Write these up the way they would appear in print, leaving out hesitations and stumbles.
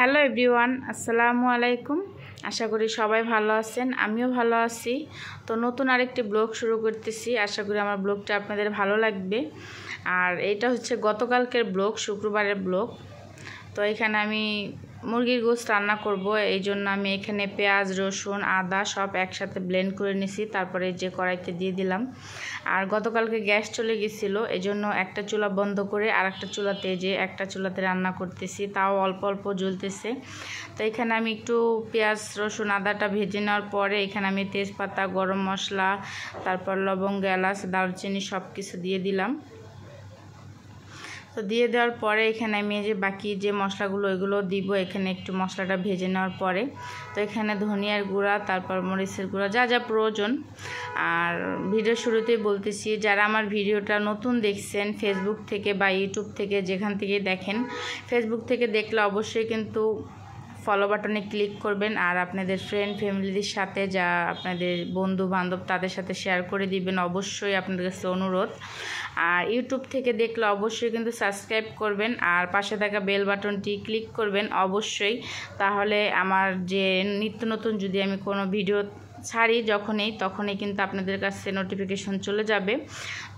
Hello everyone, আসসালামু আলাইকুম। আশা করি সবাই ভালো আছেন, আমিও ভালো আছি। তো নতুন আরেকটি ব্লগ শুরু করতেছি। আশা করি আমার ব্লগটা আপনাদের ভালো লাগবে। আর এটা হচ্ছে গতকালকের ব্লগ, শুক্রবারের ব্লগ। তো এখানে আমি মুরগির গোশত রান্না করব, এই জন্য আমি এখানে পেঁয়াজ, রসুন, আদা সব একসাথে ব্লেন্ড করে নিছি। তারপরে যে কড়াইতে দিয়ে দিলাম। আর গতকালকে গ্যাস চলে গেছিলো, এই জন্য একটা চুলা বন্ধ করে আর একটা চুলাতে একটা চুলাতে রান্না করতেছি, তাও অল্প অল্প জ্বলতেছে। তো এখানে আমি একটু পেঁয়াজ, রসুন, আদাটা ভেজে নেওয়ার পরে এখানে আমি তেজপাতা, গরম মশলা, তারপর লবঙ্গ, এলাচ, দারুচিনি সব কিছু দিয়ে দিলাম। তো দিয়ে দেওয়ার পরে এখানে আমি বাকি যে মশলাগুলো ওইগুলো দিব। এখানে একটু মশলাটা ভেজে নেওয়ার পরে তো এখানে ধনিয়ার গুঁড়া, তারপর মরিচের গুঁড়া, যা যা প্রয়োজন। আর ভিডিও শুরুতেই বলতেছি, যারা আমার ভিডিওটা নতুন দেখছেন ফেসবুক থেকে বা ইউটিউব থেকে, যেখান থেকে দেখেন, ফেসবুক থেকে দেখলে অবশ্যই কিন্তু ফলো বাটনে ক্লিক করবেন। আর আপনাদের ফ্রেন্ড ফ্যামিলির সাথে, যা আপনাদের বন্ধু বান্ধব, তাদের সাথে শেয়ার করে দিবেন, অবশ্যই আপনাদের কাছে অনুরোধ। আর ইউটিউব থেকে দেখলে অবশ্যই কিন্তু সাবস্ক্রাইব করবেন আর পাশে থাকা বেল বাটনটি ক্লিক করবেন অবশ্যই। তাহলে আমার যে নিত্য নতুন যদি আমি কোনো ভিডিও ছাড়ি তখনই কিন্তু আপনাদের কাছে নোটিফিকেশন চলে যাবে।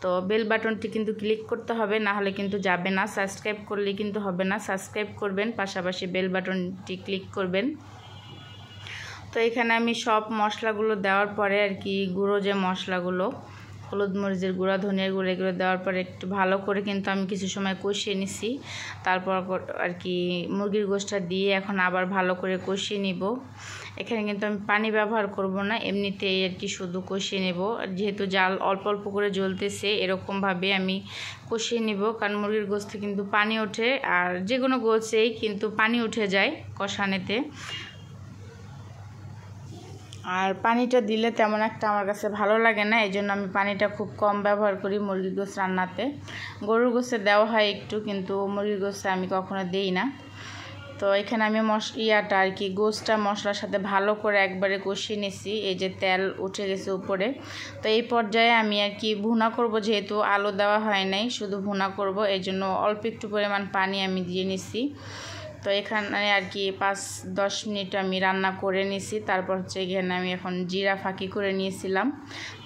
তো বেল বাটনটি কিন্তু ক্লিক করতে হবে, না হলে কিন্তু যাবে না। সাবস্ক্রাইব করলে কিন্তু হবে না, সাবস্ক্রাইব করবেন, পাশাপাশি বেল বাটনটি ক্লিক করবেন। তো এখানে আমি সব মশলাগুলো দেওয়ার পরে গুঁড়ো যে মশলাগুলো, হলুদ, মরিচের গুঁড়া, ধনিয়ার গুঁড়ো, এগুলো দেওয়ার পরে একটু ভালো করে কিন্তু আমি কিছু সময় কষিয়ে নিছি। তারপর মুরগির গোশতটা দিয়ে এখন আবার ভালো করে কষিয়ে নিব। এখানে কিন্তু আমি পানি ব্যবহার করব না, এমনিতেই শুধু কষিয়ে নেব। যেহেতু জাল অল্প অল্প করে জ্বলতেছে, এরকমভাবে আমি কষিয়ে নিব। কারণ মুরগির গোশতে কিন্তু পানি ওঠে, আর যে কোনো গোশতেই কিন্তু পানি উঠে যায় কষানেতে। আর পানিটা দিলে তেমন একটা আমার কাছে ভালো লাগে না, এই জন্য আমি পানিটা খুব কম ব্যবহার করি মুরগির গোশত রান্নাতে। গরুর গোশতে দেওয়া হয় একটু, কিন্তু মুরগির গোশতে আমি কখনো দেই না। তো এখানে আমি গোশতটা মশলার সাথে ভালো করে একবারে কষিয়ে নিছি। এই যে তেল উঠে গেছে উপরে। তো এই পর্যায়ে আমি ভুনা করব, যেহেতু আলু দেওয়া হয় নাই, শুধু ভুনা করব, এই জন্য অল্প একটু পরিমাণ পানি আমি দিয়ে নিছি। তো এখানে 5-10 মিনিট আমি রান্না করে নিছি। তারপর এখানে আমি এখন জিরা ফাঁকি করে নিয়েছিলাম,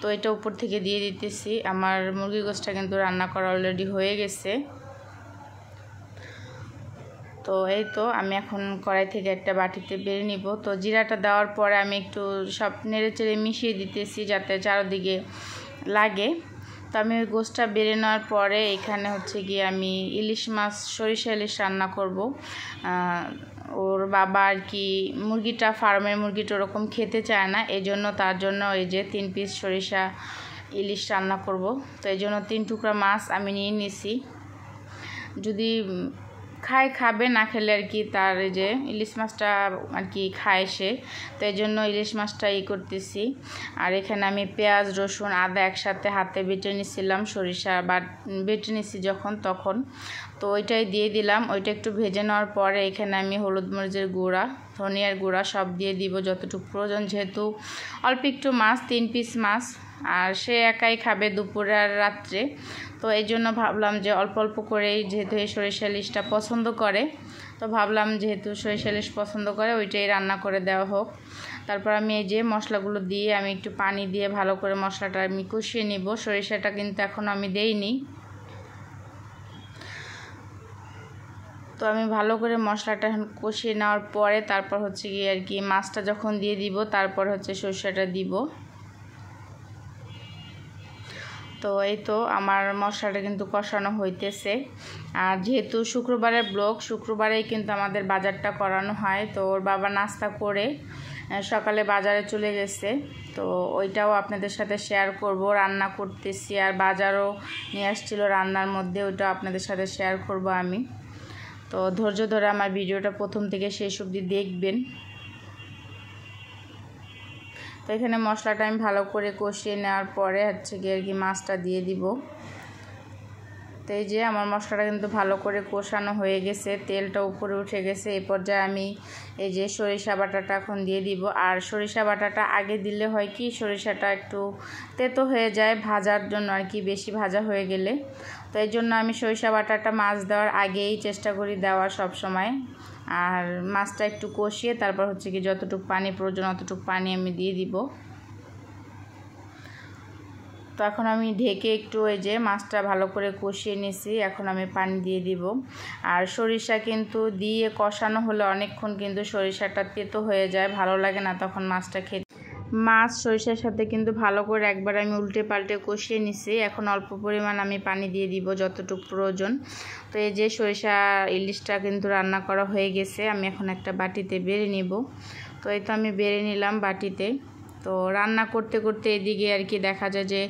তো এটা উপর থেকে দিয়ে দিতেছি। আমার মুরগির গোশতটা কিন্তু রান্না করা অলরেডি হয়ে গেছে। তো এই তো আমি এখন কড়াই থেকে একটা বাটিতে বেড়ে নিব। তো জিরাটা দেওয়ার পরে আমি একটু সব নেড়ে চেড়ে মিশিয়ে দিতেছি, যাতে চারদিকে লাগে। তো আমি ওই গোশতটা বেড়ে নেওয়ার পরে এখানে আমি ইলিশ মাছ, সরিষা ইলিশ রান্না করব। ওর বাবা মুরগিটা, ফার্মের মুরগিটা ওরকম খেতে চায় না, এই জন্য তার জন্য এই যে 3 পিস সরিষা ইলিশ রান্না করব। তো এই জন্য 3 টুকরা মাছ আমি নিয়ে নিছি। যদি খাবে, না খেলে তার এই যে ইলিশ মাছটা খায় সে, তো এই জন্য ইলিশ মাছটা করতেছি। আর এখানে আমি পেঁয়াজ, রসুন, আদা একসাথে হাতে বেটে নিছিলাম, সরিষা বেটে নিছি তখন তো ওইটাই দিয়ে দিলাম। ওইটা একটু ভেজে নেওয়ার পরে এখানে আমি হলুদ, মরিচের গুঁড়া, ধনিয়ার গুঁড়া সব দিয়ে দিব যতটুকু প্রয়োজন, যেহেতু অল্প একটু মাছ, 3 পিস মাছ, আর সে একাই খাবে দুপুরে আর রাত্রে। তো এই জন্য ভাবলাম যে অল্প অল্প করেই, যেহেতু এই সরিষা ইলিশটা পছন্দ করে, তো ভাবলাম যেহেতু সরিষা ইলিশ পছন্দ করে ওইটাই রান্না করে দেওয়া হোক। তারপর আমি এই যে মশলাগুলো দিয়ে আমি একটু পানি দিয়ে ভালো করে মশলাটা আমি কষিয়ে নিব। সরিষাটা কিন্তু এখন আমি দেইনি। তো আমি ভালো করে মশলাটা কষিয়ে নেওয়ার পরে তারপর মাছটা যখন দিয়ে দিব, তারপর সরিষাটা দিব। তো এই তো আমার মশলাটা কিন্তু কষানো হইতেছে। আর যেহেতু শুক্রবারের ব্লগ, শুক্রবারেই কিন্তু আমাদের বাজারটা করানো হয়। তো ওর বাবা নাস্তা করে সকালে বাজারে চলে গেছে, তো ওইটাও আপনাদের সাথে শেয়ার করব। রান্না করতেছি আর বাজারও নিয়ে আসছিল রান্নার মধ্যে, ওইটাও আপনাদের সাথে শেয়ার করব আমি। তো ধৈর্য ধরে আমার ভিডিওটা প্রথম থেকে শেষ অবধি দেখবেন। তো এখানে মশলাটা আমি ভালো করে কষিয়ে নেওয়ার পরে মাছটা দিয়ে দিব। তো এই যে আমার মশলাটা কিন্তু ভালো করে কষানো হয়ে গেছে, তেলটা উপরে উঠে গেছে। এই পর্যায়ে আমি এই যে সরিষা বাটাটা এখন দিয়ে দিব। আর সরিষা বাটাটা আগে দিলে হয় কি সরিষাটা একটু তেতো হয়ে যায় ভাজার জন্য আর কি, বেশি ভাজা হয়ে গেলে। তো এই জন্য আমি সরিষা বাটাটা মাছ দেওয়ার আগেই চেষ্টা করি দেওয়ার সব সময়। আর মাছটা একটু কষিয়ে তারপর হচ্ছে কি যতটুকু পানি প্রয়োজন অতটুকু পানি আমি দিয়ে দিব। তো এখন আমি ঢেকে একটু এই যে মাছটা ভালো করে কষিয়ে নিয়েছি, এখন আমি পানি দিয়ে দিব। আর সরিষা কিন্তু দিয়ে কষানো হলে অনেকক্ষণ কিন্তু সরিষাটা তেতো হয়ে যায়, ভালো লাগে না তখন মাছটা খেতে। মাছ সরিষার সাথে কিন্তু ভালো করে একবার আমি উল্টে পাল্টে কষিয়ে নিছি। এখন অল্প পরিমাণ আমি পানি দিয়ে দিব যতটুকু প্রয়োজন। তো এই যে সরিষা ইলিশটা কিন্তু রান্না করা হয়ে গেছে, আমি এখন একটা বাটিতে বেড়ে নিব। তো এই তো আমি বেড়ে নিলাম বাটিতে। তো রান্না করতে করতে এদিকে আর কি দেখা যায় যে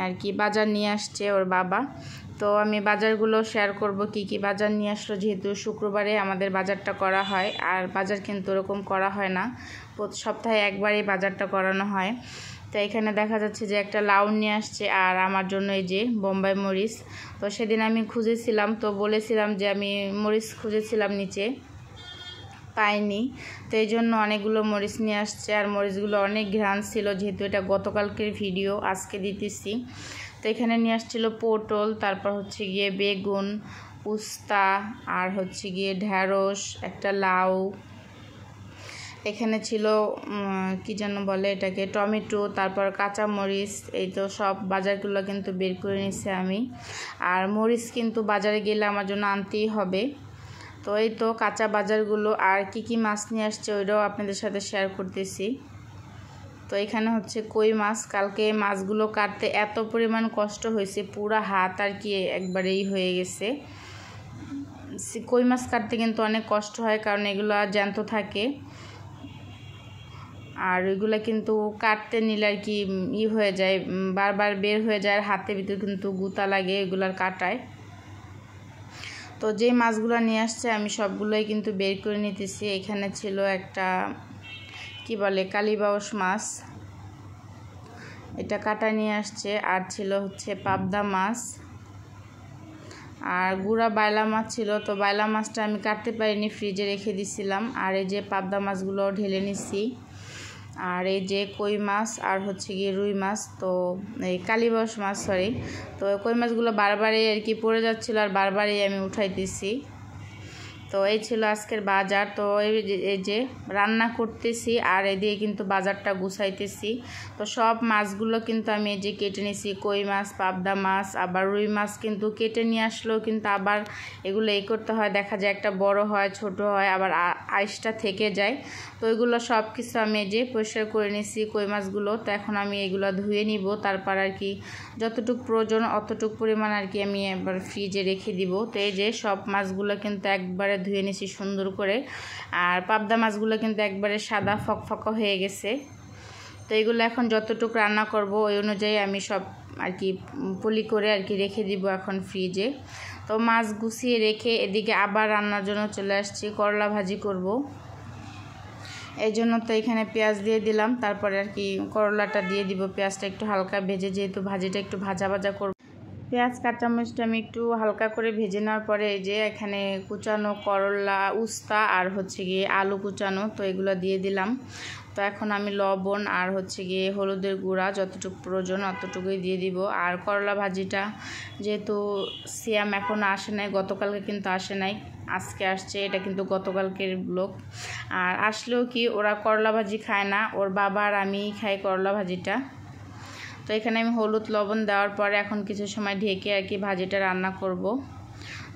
আর কি বাজার নিয়ে আসছে ওর বাবা। তো আমি বাজারগুলো শেয়ার করব কি কি বাজার নিয়ে আসলো, যেহেতু শুক্রবারে আমাদের বাজারটা করা হয়। আর বাজার কিন্তু ওরকম করা হয় না, সপ্তাহে একবারই বাজারটা করানো হয়। তো এখানে দেখা যাচ্ছে যে একটা লাউ নিয়ে আসছে আর আমার জন্য এই যে বোম্বাই মরিচ। তো সেদিন আমি খুঁজেছিলাম, তো বলেছিলাম যে আমি মরিচ খুঁজেছিলাম নিচে, পাইনি। তো এই জন্য অনেকগুলো মরিচ নিয়ে আসছে। আর মরিচগুলো অনেক ঘ্রাণ ছিল, যেহেতু এটা গতকালকের ভিডিও আজকে দিতেছি। তো এখানে নিয়ে আসছিল পটল, তারপর হচ্ছে গিয়ে বেগুন, উস্তা, আর হচ্ছে গিয়ে ঢ্যাঁড়স, একটা লাউ, এখানে ছিল কি যেন বলে এটাকে, টমেটো, তারপর কাঁচা মরিচ। এই তো সব বাজারগুলো কিন্তু বের করে নিয়েছি আমি। আর মরিচ কিন্তু বাজারে গেলে আমার জন্য আনতেই হবে। তো এই তো কাঁচা বাজারগুলো। আর কি কি মাছ নিয়ে আসছে ওইটাও আপনাদের সাথে শেয়ার করতেছি। তো এখানে হচ্ছে কই মাছ। কালকে মাছগুলো কাটতে এত পরিমাণ কষ্ট হয়েছে, পুরা হাত আর কি একবারেই হয়ে গেছে। কই মাছ কাটতে কিন্তু অনেক কষ্ট হয়, কারণ এগুলো জ্যান্ত থাকে। আর ওইগুলো কিন্তু কাটতে নিলে আর কি হয়ে যায়, বারবার বের হয়ে যায়, আর হাতের ভিতরে কিন্তু গুতা লাগে এগুলার কাটায়। তো যে মাছগুলো নিয়ে আসছে আমি সবগুলোই কিন্তু বের করে নিতেছি। এখানে ছিল একটা কি বলে কালীবাউস মাছ, এটা কাটা নিয়ে আসছে। আর ছিল হচ্ছে পাবদা মাছ, আর গুঁড়া বাইলা মাছ ছিল। তো বাইলা মাছটা আমি কাটতে পারিনি, ফ্রিজে রেখে দিছিলাম। আর এই যে পাবদা মাছগুলো ঢেলে নিছি। আর এই যে কই মাছ, আর হচ্ছে গিয়ে রুই মাছ, তো এই কালীবাউস মাছ সরি। তো কই মাছগুলো বারবারই আর কি পড়ে যাচ্ছিলো, আর বারবারই আমি উঠাইতেছি। তো এই ছিল আজকের বাজার। তো এই যে রান্না করতেছি আর এদিকে কিন্তু বাজারটা গুছাইতেছি। তো সব মাছগুলো কিন্তু আমি এই যে কেটে নিয়েছি, কই মাছ, পাবদা মাছ, আবার রুই মাছ কিন্তু কেটে নিয়ে আসলেও কিন্তু আবার এগুলো করতে হয়, দেখা যায় একটা বড় হয়, ছোট হয়, আবার আইসটা থেকে যায়। তো এগুলো সব কিছু আমি এই যে পরিষ্কার করে নিয়েছি কই মাছগুলো। তো এখন আমি এগুলো ধুয়ে নিব, তারপর আর কি যতটুকু প্রয়োজন অতটুকু পরিমাণ আর কি আমি এবার ফ্রিজে রেখে দিব। তো এই যে সব মাছগুলো কিন্তু একবারে ধুয়ে নিয়েছি সুন্দর করে। আর পাবদা মাছগুলো কিন্তু একবারে সাদা ফকফকা হয়ে গেছে। তো এগুলো এখন যতটুকু রান্না করব ওই অনুযায়ী আমি সব আর কি পলি করে আর কি রেখে দিব এখন ফ্রিজে। তো মাছ গুছিয়ে রেখে এদিকে আবার রান্নার জন্য চলে আসছি, করলা ভাজি করব। এই জন্য তো এখানে পেঁয়াজ দিয়ে দিলাম, তারপরে আর কি করলাটা দিয়ে দিব। পেঁয়াজটা একটু হালকা ভেজে, যেহেতু ভাজিটা একটু ভাজা ভাজা করব, পেঁয়াজ কাঁচামরিচটা আমি একটু হালকা করে ভেজে নেওয়ার পরে এই যে এখানে কুচানো করলা, উস্তা, আর হচ্ছে গিয়ে আলু কুচানো, তো এগুলো দিয়ে দিলাম। তো এখন আমি লবণ আর হচ্ছে গিয়ে হলুদের গুঁড়া যতটুকু প্রয়োজন অতটুকুই দিয়ে দিব। আর করলা ভাজিটা যেহেতু সিয়াম এখনও আসে নাই, গতকালকে কিন্তু আসে নাই, আজকে আসছে, এটা কিন্তু গতকালকের ব্লগ। আর আসলেও কি ওরা করলা ভাজি খায় না, ওর বাবা আর আমিই খাই করলা ভাজিটা। তো এখানে আমি হলুদ লবণ দেওয়ার পরে এখন কিছু সময় ঢেকে আর কি ভাজিটা রান্না করব।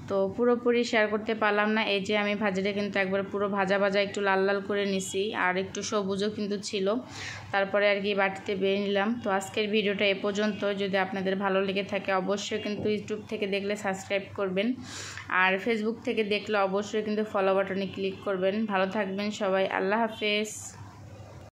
তো পুরোপুরি শেয়ার করতে পারলাম না। এই যে আমি ভাজিটা কিন্তু একবার পুরো ভাজা ভাজা একটু লাল লাল করে নিছি, আর একটু সবুজও কিন্তু ছিল, তারপরে আর কি বাটিতে বেড়ে নিলাম। তো আজকের ভিডিওটা এ পর্যন্ত। যদি আপনাদের ভালো লেগে থাকে অবশ্যই কিন্তু ইউটিউব থেকে দেখলে সাবস্ক্রাইব করবেন, আর ফেসবুক থেকে দেখলে অবশ্যই কিন্তু ফলো বাটনে ক্লিক করবেন। ভালো থাকবেন সবাই, আল্লাহ হাফেজ।